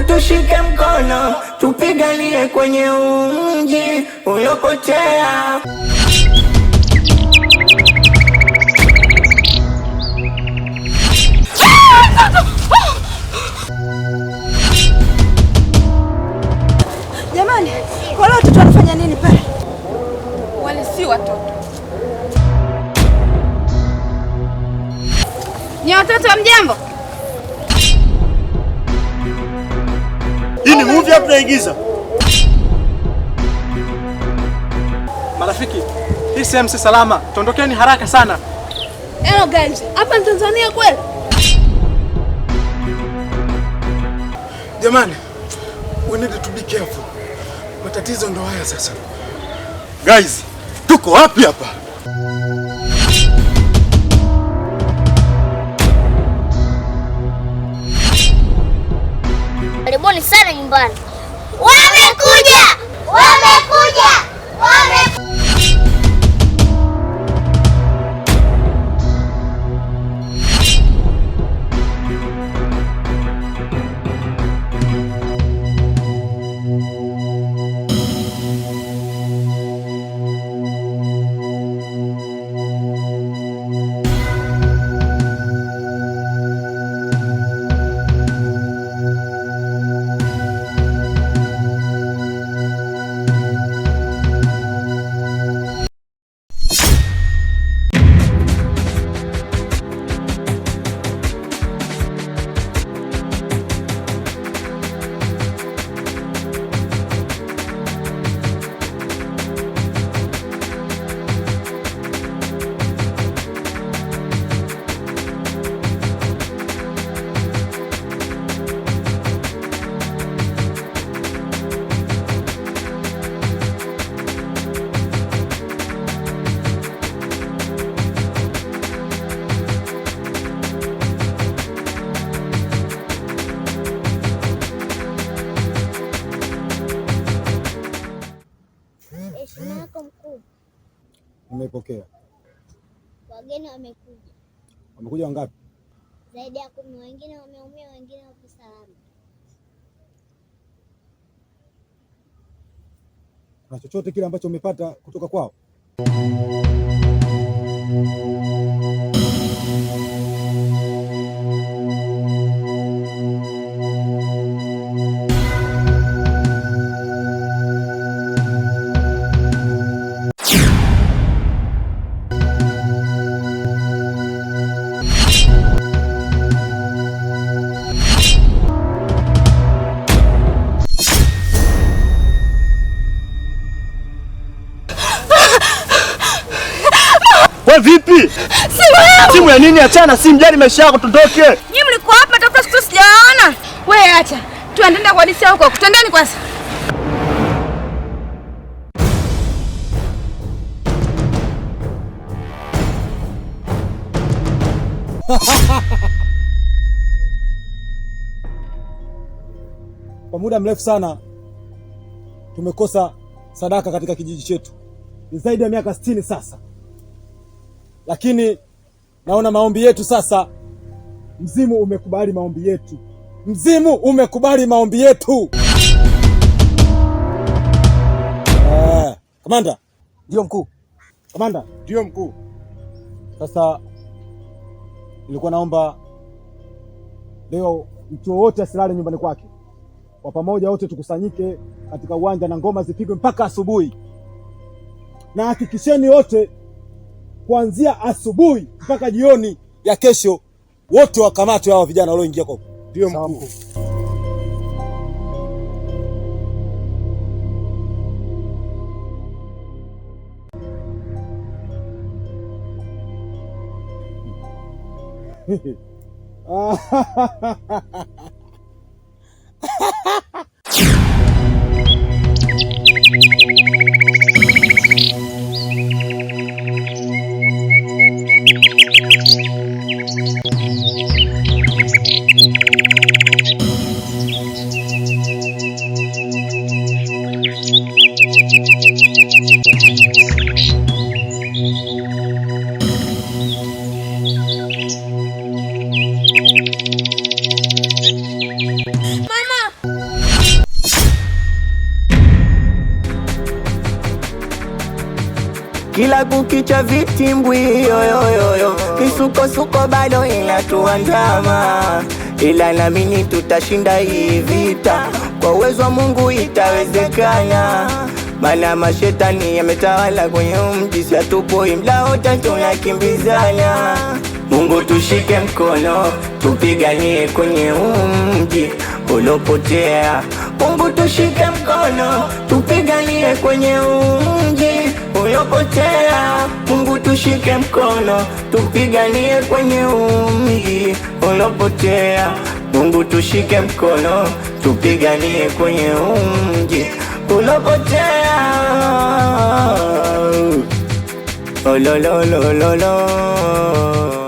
tushike mkono, tupiganie kwenye mji uliopotea. Jamani, wale watoto wanafanya nini pale? Wale si watoto. Ni watoto wa mjambo. Hii ni movie hapa tunaigiza. Marafiki, hii sehemu si salama. Tuondokeni haraka sana. Hello guys, hapa ni Tanzania kweli? Jamani, we need to be careful. Matatizo ndo haya sasa. Guys, tuko wapi hapa? Karibuni sana nyumbani. Wamekuja! Wamekuja! Wamekuja! Heshima yako mkuu. Nimepokea. Wageni wamekuja. Wamekuja wangapi? Zaidi ya 10. Wengine wameumia, wengine wako salama. Na chochote kile ambacho umepata kutoka kwao? Vipi? Simu ya nini? Achana simu, jali maisha yako, tutoke. Nyinyi mlikuwa hapa tafuta siku sijaona. Wewe acha. Tuendeni kwa disi huko. Tutendeni kwanza. Kwa muda mrefu sana tumekosa sadaka katika kijiji chetu. Ni zaidi ya miaka 60 sasa. Lakini naona maombi yetu sasa, mzimu umekubali maombi yetu. Mzimu umekubali maombi yetu. Kamanda. Ndio mkuu. Kamanda. Ndio mkuu. Sasa nilikuwa naomba leo mtu wote asilale nyumbani kwake. Kwa pamoja wote tukusanyike katika uwanja na ngoma zipigwe mpaka asubuhi. Na hakikisheni wote kuanzia asubuhi mpaka jioni ya kesho wote wakamatwe hao vijana walioingia kwa. Ndio mkuu. cha vitimbwi yoyoyo, misukosuko bado inatuandama, ila naamini tutashinda hii vita, kwa uwezo wa Mungu itawezekana. Mana mashetani yametawala kwenye mji, si hatupoi mda wote tunakimbizana. Mungu tushike mkono, tupiganie kwenye mji ulopotea. Mungu tushike mkono, tupiganie kwenye mji ulopotea. Mungu tushike mkono, tupiganie kwenye mji ulopotea. Mungu tushike mkono, tupiganie kwenye mji ulopotea. Oh, lo, lo, lo, lo, lo.